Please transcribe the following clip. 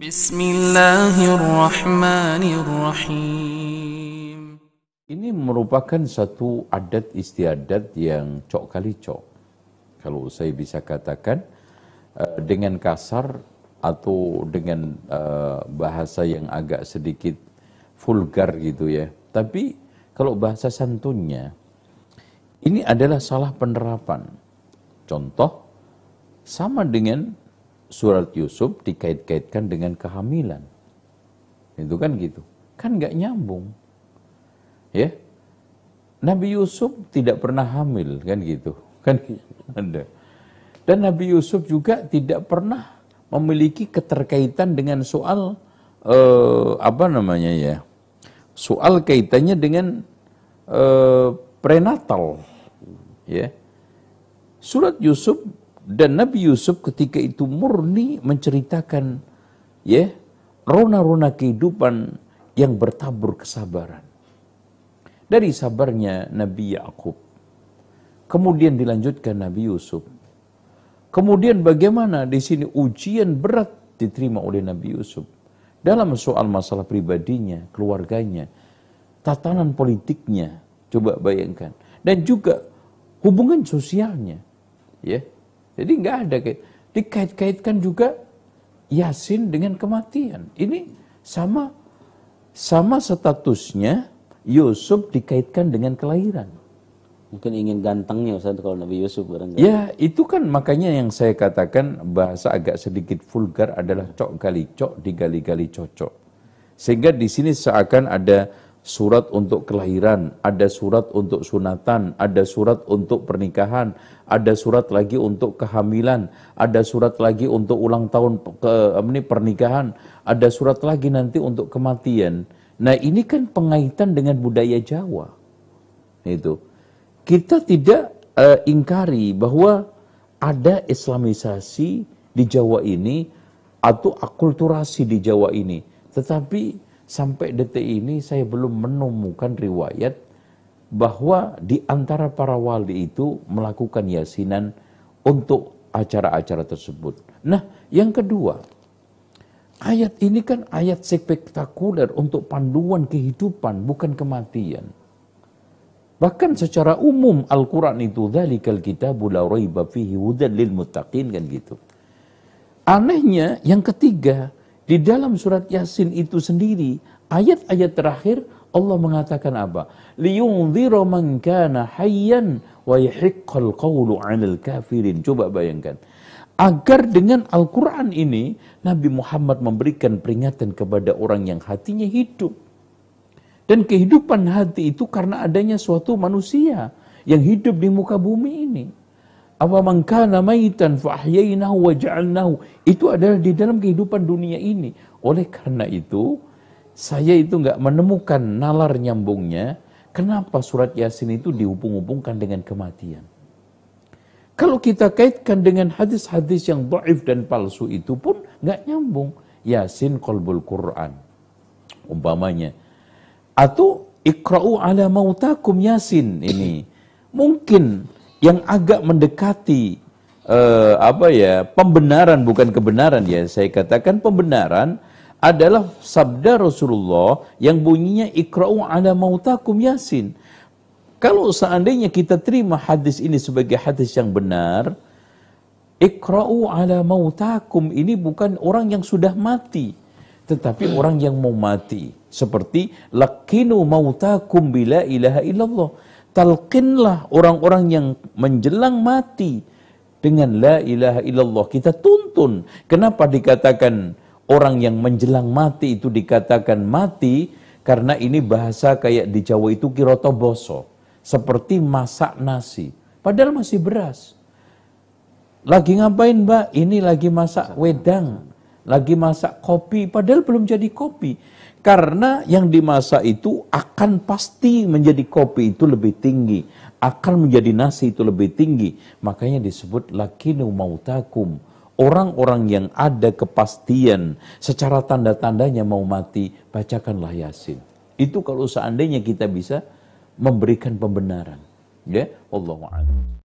Bismillahirrahmanirrahim. Ini merupakan satu adat istiadat yang cok kali cok. Kalau saya bisa katakan dengan kasar atau dengan bahasa yang agak sedikit vulgar gitu ya. Tapi kalau bahasa santunnya, ini adalah salah penerapan. Contoh, sama dengan surat Yusuf dikait-kaitkan dengan kehamilan. Itu kan gitu. Kan nggak nyambung. Ya, Nabi Yusuf tidak pernah hamil, kan gitu, kan ada. Dan Nabi Yusuf juga tidak pernah memiliki keterkaitan dengan soal soal kaitannya dengan prenatal, ya. Surat Yusuf dan Nabi Yusuf ketika itu murni menceritakan, ya, rona-rona kehidupan yang bertabur kesabaran. Dari sabarnya Nabi Yakub, kemudian dilanjutkan Nabi Yusuf. Kemudian bagaimana di sini ujian berat diterima oleh Nabi Yusuf dalam soal masalah pribadinya, keluarganya, tatanan politiknya, coba bayangkan, dan juga hubungan sosialnya, ya. Jadi nggak ada dikait-kaitkan juga Yasin dengan kematian. Ini sama statusnya. Yusuf dikaitkan dengan kelahiran. Mungkin ingin gantengnya Ustaz kalau Nabi Yusuf barangkali. Ya, itu kan makanya yang saya katakan bahasa agak sedikit vulgar adalah cok gali cok digali-gali cocok. Sehingga di sini seakan ada surat untuk kelahiran, ada surat untuk sunatan, ada surat untuk pernikahan, ada surat lagi untuk kehamilan, ada surat lagi untuk ulang tahun pernikahan, ada surat lagi nanti untuk kematian. Nah, ini kan pengaitan dengan budaya Jawa. Itu. Kita tidak ingkari bahwa ada islamisasi di Jawa ini atau akulturasi di Jawa ini. Tetapi sampai detik ini saya belum menemukan riwayat bahwa di antara para wali itu melakukan yasinan untuk acara-acara tersebut. Nah, yang kedua, ayat ini kan ayat spektakuler untuk panduan kehidupan, bukan kematian. Bahkan secara umum Al-Quran itu, dzalikal kitabu la raiba fihi hudan lil muttaqin, kan gitu. Anehnya yang ketiga, di dalam surat Yasin itu sendiri, ayat-ayat terakhir Allah mengatakan apa? Liyunzira man kana hayyan wa yahiqqal qawlu 'alal kafirin. Coba bayangkan. Agar dengan Al-Quran ini, Nabi Muhammad memberikan peringatan kepada orang yang hatinya hidup. Dan kehidupan hati itu karena adanya suatu manusia yang hidup di muka bumi ini. Awaman kana maitan fa ahyaynahu wa ja'alnahu. Itu adalah di dalam kehidupan dunia ini. Oleh karena itu, saya itu nggak menemukan nalar nyambungnya. Kenapa surat Yasin itu dihubung-hubungkan dengan kematian? Kalau kita kaitkan dengan hadis-hadis yang dhaif dan palsu itu pun nggak nyambung. Yasin qalbul Quran, umpamanya. Atau iqra'u ala mautakum Yasin ini. Mungkin yang agak mendekati pembenaran, bukan kebenaran ya. Saya katakan pembenaran adalah sabda Rasulullah yang bunyinya iqra'u ala mautakum Yasin. Kalau seandainya kita terima hadis ini sebagai hadis yang benar, iqra'u ala mautakum ini bukan orang yang sudah mati, tetapi orang yang mau mati. Seperti laqinu mautakum bila ilaha illallah. Talqinlah orang-orang yang menjelang mati dengan la ilaha illallah. Kita tuntun. Kenapa dikatakan orang yang menjelang mati itu dikatakan mati? Karena ini bahasa kayak di Jawa itu kirotoboso. Seperti masak nasi, padahal masih beras. Lagi ngapain mbak? Ini lagi masak wedang, lagi masak kopi, padahal belum jadi kopi. Karena yang dimasak itu akan pasti menjadi kopi itu lebih tinggi, akan menjadi nasi itu lebih tinggi. Makanya disebut lakinu mautakum. Orang-orang yang ada kepastian secara tanda-tandanya mau mati, bacakanlah Yasin. Itu kalau seandainya kita bisa memberikan pembenaran, ya, wallahu a'lam.